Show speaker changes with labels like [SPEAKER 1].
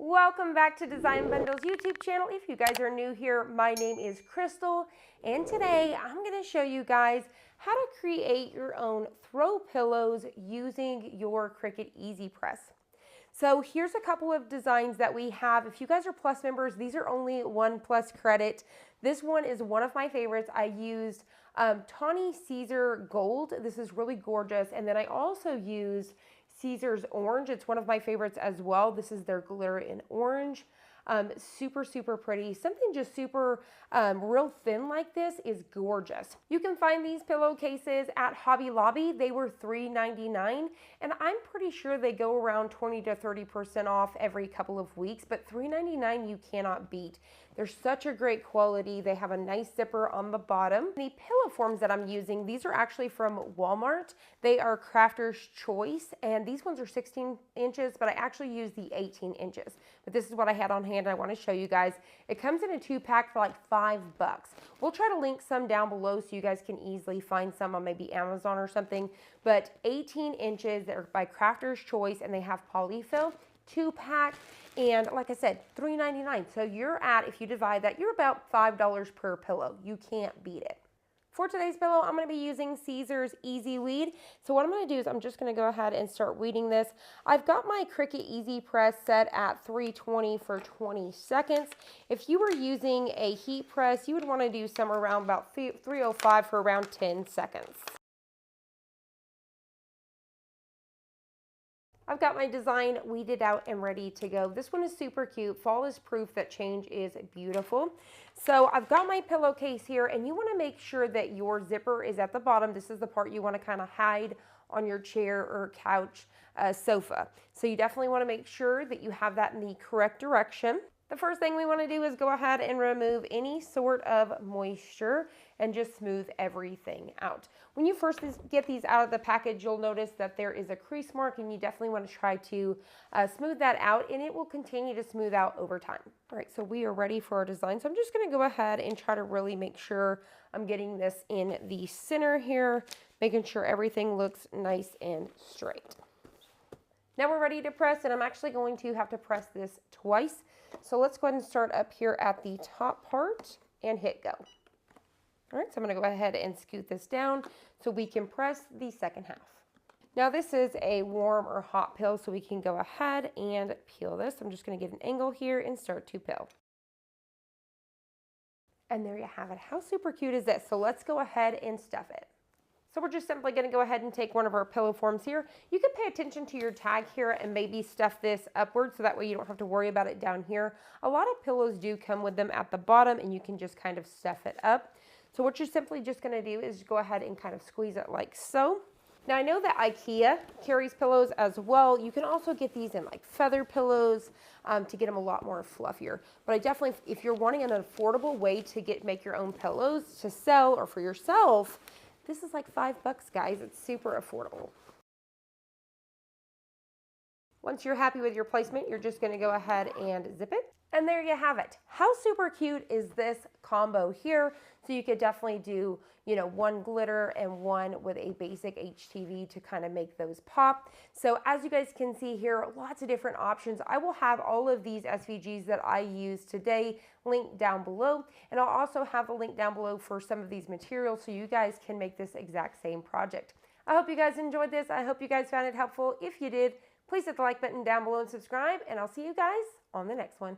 [SPEAKER 1] Welcome back to Design Bundle's YouTube channel. If you guys are new here, my name is Crystal, and today I'm going to show you guys how to create your own throw pillows using your Cricut Easy Press. So here's a couple of designs that we have. If you guys are Plus members, these are only 1 Plus credit. This one is one of my favorites. I used Tawny Caesar Gold. This is really gorgeous. And then I also used Caesar's Orange. It's one of my favorites as well. This is their glitter in orange. Super, super pretty. Something just super real thin like this is gorgeous. You can find these pillowcases at Hobby Lobby. They were $3.99, and I'm pretty sure they go around 20 to 30% off every couple of weeks, but $3.99 you cannot beat. They're such a great quality. They have a nice zipper on the bottom. The pillow forms that I'm using, these are actually from Walmart. They are Crafter's Choice, and these ones are 16 inches, but I actually use the 18 inches. But this is what I had on hand. I want to show you guys. It comes in a 2-pack for like $5. We'll try to link some down below so you guys can easily find some on maybe Amazon or something. But 18 inches, they're by Crafter's Choice, and they have polyfill, 2-pack. And like I said, $3.99. So you're at, if you divide that, you're about $5 per pillow. You can't beat it. For today's pillow, I'm going to be using Caesar's Easy Weed. So what I'm going to do is I'm just going to go ahead and start weeding this. I've got my Cricut Easy Press set at 320 for 20 seconds. If you were using a heat press, you would want to do somewhere around about 305 for around 10 seconds. I've got my design weeded out and ready to go. This one is super cute. Fall is proof that change is beautiful. So I've got my pillowcase here, and you want to make sure that your zipper is at the bottom. This is the part you want to kind of hide on your chair or couch, sofa. So you definitely want to make sure that you have that in the correct direction. The first thing we want to do is go ahead and remove any sort of moisture and just smooth everything out. When you first get these out of the package, you'll notice that there is a crease mark, and you definitely want to try to smooth that out, and it will continue to smooth out over time. All right, so we are ready for our design. So I'm just going to go ahead and try to really make sure I'm getting this in the center here, making sure everything looks nice and straight. Now we're ready to press, and I'm actually going to have to press this twice. So let's go ahead and start up here at the top part and hit go. All right, so I'm going to go ahead and scoot this down so we can press the second half. Now this is a warm or hot pill, so we can go ahead and peel this. I'm just going to get an angle here and start to peel. And there you have it. How super cute is this? So let's go ahead and stuff it. So we're just simply going to go ahead and take one of our pillow forms here. You can pay attention to your tag here and maybe stuff this upward so that way you don't have to worry about it down here. A lot of pillows do come with them at the bottom, and you can just kind of stuff it up. So what you're simply just going to do is go ahead and kind of squeeze it like so. Now I know that IKEA carries pillows as well. You can also get these in like feather pillows to get them a lot more fluffier. But I definitely, if you're wanting an affordable way to make your own pillows to sell or for yourself, this is like $5, guys. It's super affordable. Once you're happy with your placement, you're just going to go ahead and zip it. And there you have it. How super cute is this combo here? So you could definitely do, you know, one glitter and one with a basic HTV to kind of make those pop. So as you guys can see here, lots of different options. I will have all of these SVGs that I use today linked down below. And I'll also have a link down below for some of these materials so you guys can make this exact same project. I hope you guys enjoyed this. I hope you guys found it helpful. If you did, please hit the like button down below and subscribe, and I'll see you guys on the next one.